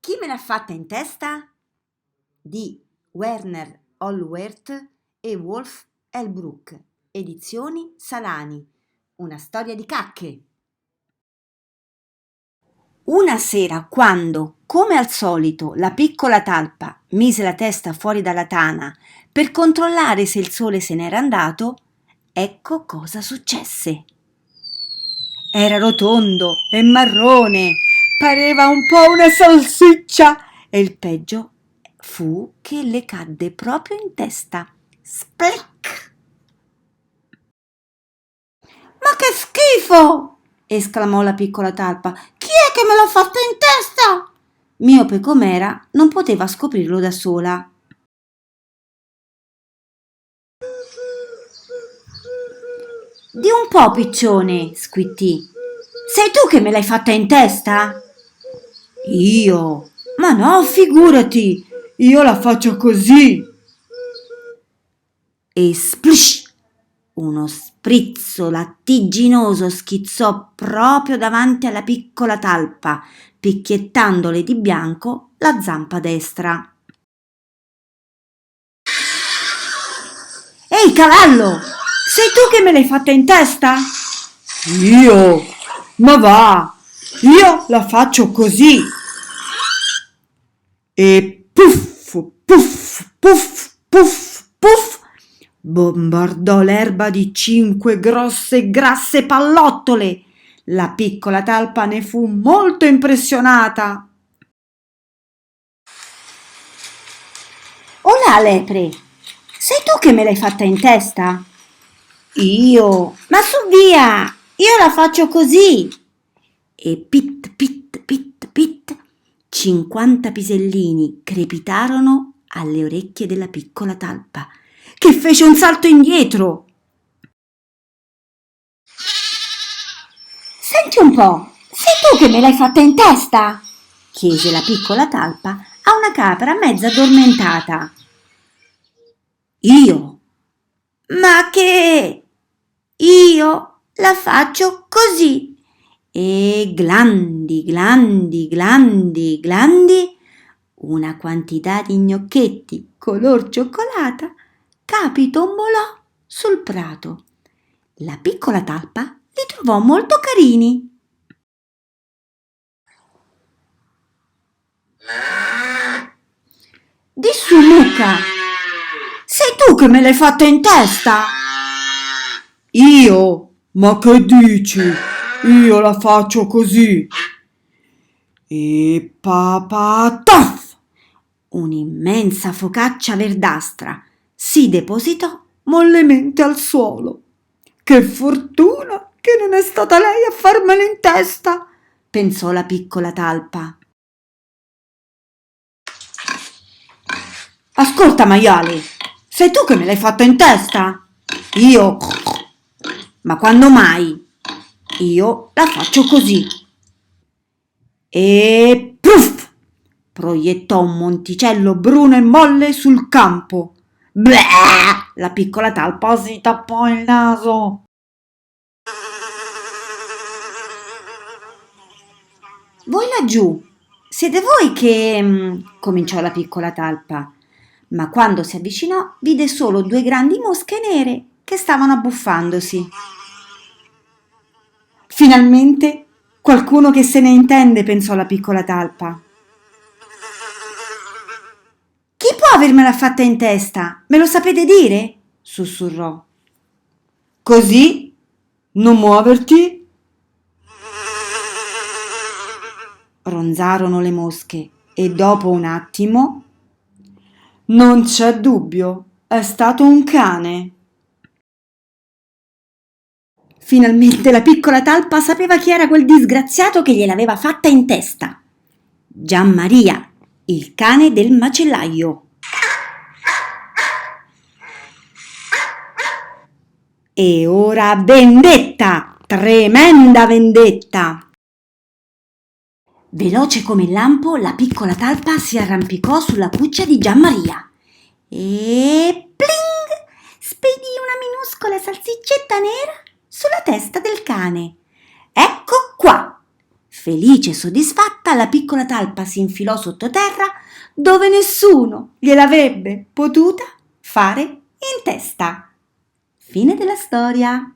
Chi me l'ha fatta in testa? Di Werner Olwerth e Wolf Elbruck, edizioni Salani. Una storia di cacche. Una sera, quando, come al solito, la piccola talpa mise la testa fuori dalla tana per controllare se il sole se n'era andato, ecco cosa successe. Era rotondo e marrone, pareva un po' una salsiccia e il peggio fu che le cadde proprio in testa. Splic! Ma che schifo! Esclamò la piccola talpa. Chi è che me l'ha fatta in testa? Miope com'era, non poteva scoprirlo da sola. Di un po', piccione, squittì. Sei tu che me l'hai fatta in testa? Io? Ma no, figurati, io la faccio così. E splish! Uno sprizzo lattiginoso schizzò proprio davanti alla piccola talpa, picchiettandole di bianco la zampa destra. Ehi, cavallo! Sei tu che me l'hai fatta in testa? Io? Ma va! Io la faccio così! E puff, puff, puff, puff, puff! Bombardò l'erba di 5 grosse e grasse pallottole. La piccola talpa ne fu molto impressionata. Olà, lepre, sei tu che me l'hai fatta in testa? Io? Ma su via, io la faccio così. E pit, pit, pit, pit, 50 pisellini crepitarono alle orecchie della piccola talpa, che fece un salto indietro. Senti un po', sei tu che me l'hai fatta in testa? Chiese la piccola talpa a una capra mezza addormentata. Io? Ma che? Io la faccio così. E glandi, glandi, glandi, glandi, una quantità di gnocchetti color cioccolata capitombolò sul prato. La piccola talpa li trovò molto carini. Di su, Luca, sei tu che me l'hai fatta in testa? Io? Ma che dici? Io la faccio così. E papataf! Un'immensa focaccia verdastra si depositò mollemente al suolo. Che fortuna che non è stata lei a farmela in testa, pensò la piccola talpa. Ascolta, maiale, sei tu che me l'hai fatta in testa? Io? Ma quando mai? Io la faccio così. E puff! Proiettò un monticello bruno e molle sul campo. Bleh! La piccola talpa si tappò il naso. Voi laggiù, siete voi che... cominciò la piccola talpa, ma quando si avvicinò vide solo 2 grandi mosche nere che stavano abbuffandosi. Finalmente qualcuno che se ne intende, pensò la piccola talpa. Chi può avermela fatta in testa? Me lo sapete dire? Sussurrò. Così? Non muoverti? Ronzarono le mosche e dopo un attimo... Non c'è dubbio, è stato un cane. Finalmente la piccola talpa sapeva chi era quel disgraziato che gliel'aveva fatta in testa. Gianmaria, il cane del macellaio. E ora vendetta, tremenda vendetta. Veloce come il lampo, la piccola talpa si arrampicò sulla cuccia di Gianmaria e pling! Spedì una minuscola salsiccetta nera sulla testa del cane. Ecco qua! Felice e soddisfatta, la piccola talpa si infilò sottoterra dove nessuno gliel'avrebbe potuta fare in testa. Fine della storia.